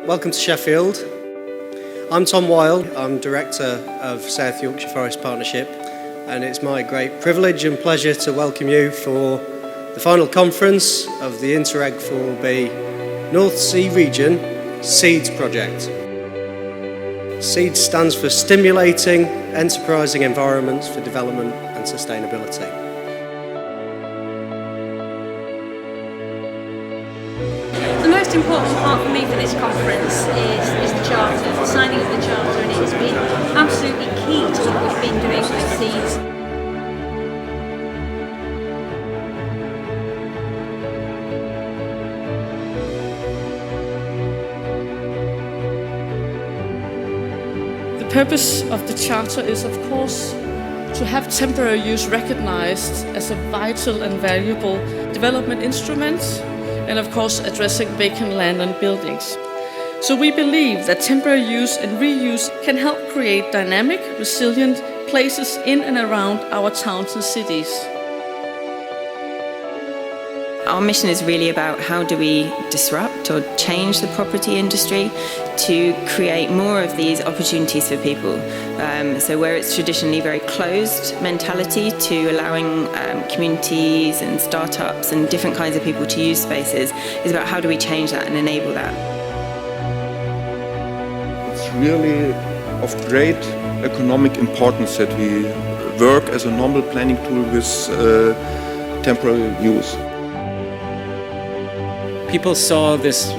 Welcome to Sheffield. I'm Tom Wilde, I'm Director of South Yorkshire Forest Partnership, and it's my great privilege and pleasure to welcome you for the final conference of the Interreg 4B North Sea Region SEEDS project. SEEDS stands for Stimulating Enterprising Environments for Development and Sustainability. The most important part for me for this conference is the Charter, the signing of the Charter, and it has been absolutely key to what we've been doing with SEEDS. The purpose of the Charter is, of course, to have temporary use recognized as a vital and valuable development instrument, and of course addressing vacant land and buildings. So we believe that temporary use and reuse can help create dynamic, resilient places in and around our towns and cities. Our mission is really about how do we disrupt or change the property industry to create more of these opportunities for people. So where it's traditionally very closed mentality, to allowing communities and startups and different kinds of people to use spaces, is about how do we change that and enable that. It's really of great economic importance that we work as a normal planning tool with temporary use. People saw this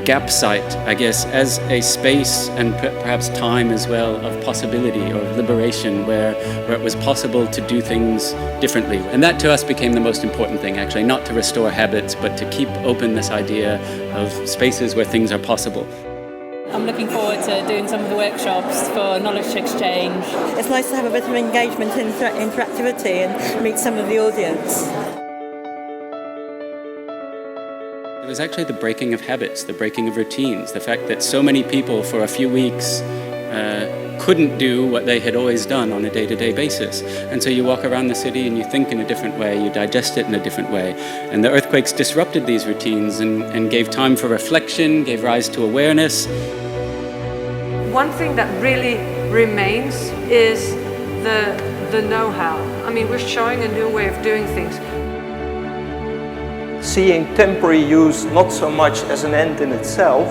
gap site, I guess, as a space and perhaps time as well of possibility or of liberation where it was possible to do things differently. And that to us became the most important thing, actually, not to restore habits, but to keep open this idea of spaces where things are possible. I'm looking forward to doing some of the workshops for knowledge exchange. It's nice to have a bit of engagement and interactivity and meet some of the audience. It was actually the breaking of habits, the breaking of routines, the fact that so many people for a few weeks couldn't do what they had always done on a day-to-day basis. And so you walk around the city and you think in a different way, you digest it in a different way. And the earthquakes disrupted these routines and gave time for reflection, gave rise to awareness. One thing that really remains is the know-how. I mean, we're showing a new way of doing things. Seeing temporary use not so much as an end in itself,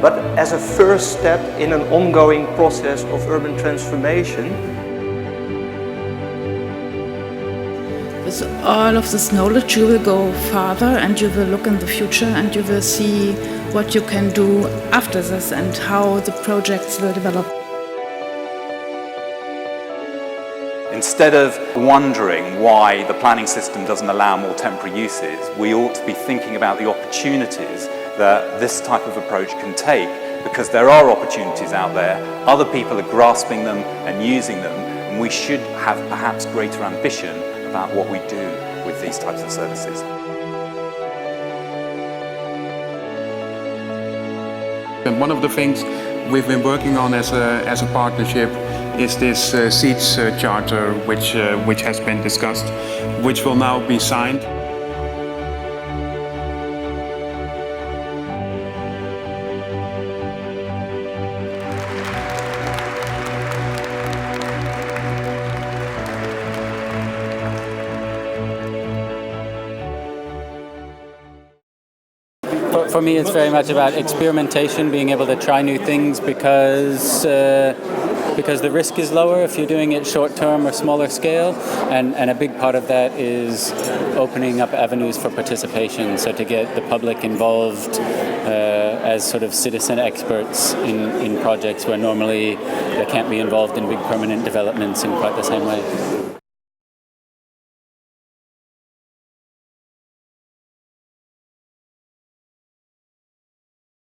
but as a first step in an ongoing process of urban transformation. With all of this knowledge, you will go farther and you will look in the future and you will see what you can do after this and how the projects will develop. Instead of wondering why the planning system doesn't allow more temporary uses, we ought to be thinking about the opportunities that this type of approach can take, because there are opportunities out there, other people are grasping them and using them, and we should have perhaps greater ambition about what we do with these types of services. And one of the things we've been working on as a partnership is this SEEDS Charter, which has been discussed, which will now be signed. For me, it's very much about experimentation, being able to try new things because the risk is lower if you're doing it short-term or smaller scale, and a big part of that is opening up avenues for participation, so to get the public involved as sort of citizen experts in projects where normally they can't be involved in big permanent developments in quite the same way.